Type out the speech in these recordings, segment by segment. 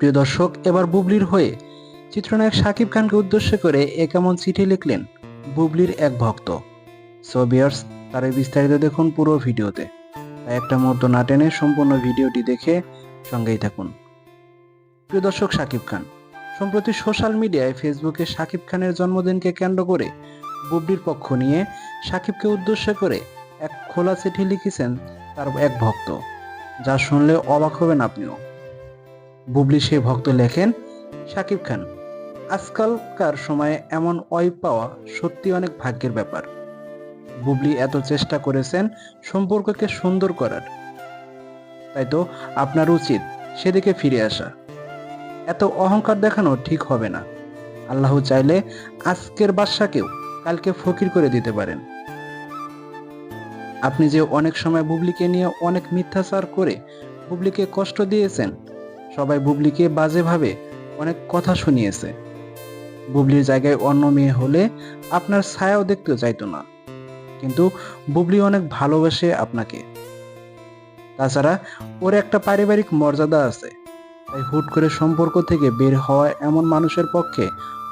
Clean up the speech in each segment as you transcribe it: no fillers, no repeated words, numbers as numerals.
প্রিয় দর্শক, এবার বুবলির হয়ে চিত্রনায়ক শাকিব খানকে উদ্দেশ্য করে কেমন চিঠি লিখলেন বুবলির এক ভক্ত। সো ভিউয়ার্স, তার এই বিস্তারিত দেখুন পুরো ভিডিওতে। তাই একটা মুহূর্ত না টেনে সম্পূর্ণ ভিডিওটি দেখে সঙ্গেই থাকুন। প্রিয় দর্শক, শাকিব খান সম্প্রতি সোশ্যাল মিডিয়ায় ফেসবুকে শাকিব খানের জন্মদিনকে কেন্দ্র করে বুবলির পক্ষ নিয়ে শাকিবকে উদ্দেশ্য করে এক খোলা চিঠি লিখেছেন তার এক ভক্ত, যা শুনলে অবাক হবেন আপনিও। বুবলি সেই ভক্ত লেখেন, শাকিব খান, আজকালকার সময়ে এমন ওয়াইফ পাওয়া সত্যি অনেক ভাগ্যের ব্যাপার। বুবলি এত চেষ্টা করেছেন সম্পর্ককে সুন্দর করার, তাই তো আপনার উচিত সেদিকে ফিরে আসা। এত অহংকার দেখানো ঠিক হবে না। আল্লাহ চাইলে আজকের বাদশাকেও কালকে ফকির করে দিতে পারেন। আপনি যে অনেক সময় বুবলিকে নিয়ে অনেক মিথ্যাচার করে বুবলিকে কষ্ট দিয়েছেন, সবাই বুবলিকে বাজেভাবে অনেক কথা শুনিয়েছে। বুবলির জায়গায় অন্য মেয়ে হলে আপনার ছায়াও দেখতে চাইতো না, কিন্তু বুবলি অনেক ভালোবাসে আপনাকে। তাছাড়া ওর একটা পারিবারিক মর্যাদা আছে, তাই হুট করে সম্পর্ক থেকে বের হওয়া এমন মানুষের পক্ষে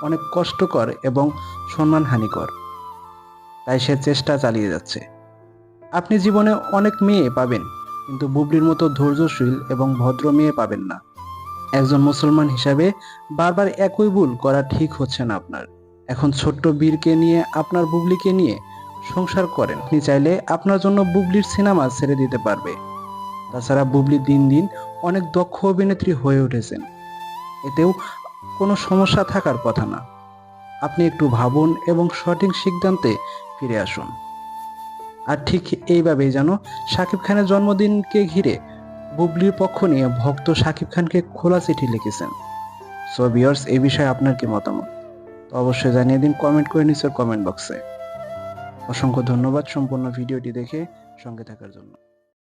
অনেক কষ্টকর এবং সম্মানহানিকর। তাই সে চেষ্টা চালিয়ে যাচ্ছে। আপনি জীবনে অনেক মেয়ে পাবেন, কিন্তু বুবলির মতো ধৈর্যশীল এবং ভদ্র মেয়ে পাবেন না। একজন মুসলমান হিসাবে বারবার একই ভুল করা ঠিক হচ্ছে না আপনার। এখন ছোট্ট বীরকে নিয়ে আপনার বুবলিকে নিয়ে সংসার করেন। আপনি চাইলে আপনার জন্য বুবলির সিনেমা ছেড়ে দিতে পারবে। তাছাড়া বুবলি দিন দিন অনেক দক্ষ অভিনেত্রী হয়ে উঠেছেন, এতেও কোনো সমস্যা থাকার কথা না। আপনি একটু ভাবুন এবং সঠিক সিদ্ধান্তে ফিরে আসুন। আর ঠিক এইভাবেই যেন শাকিব খানের জন্মদিনকে ঘিরে বুবলির পক্ষ নিয়ে ভক্ত শাকিব খানকে খোলা চিঠি লিখেছেন। সো ভিউয়ার্স, এই বিষয়ে আপনার কি মতামত? তো অবশ্যই জানিয়ে দিন কমেন্ট করে নিচের কমেন্ট বক্সে। অসংখ্য ধন্যবাদ সম্পূর্ণ ভিডিওটি দেখে সঙ্গে থাকার জন্য।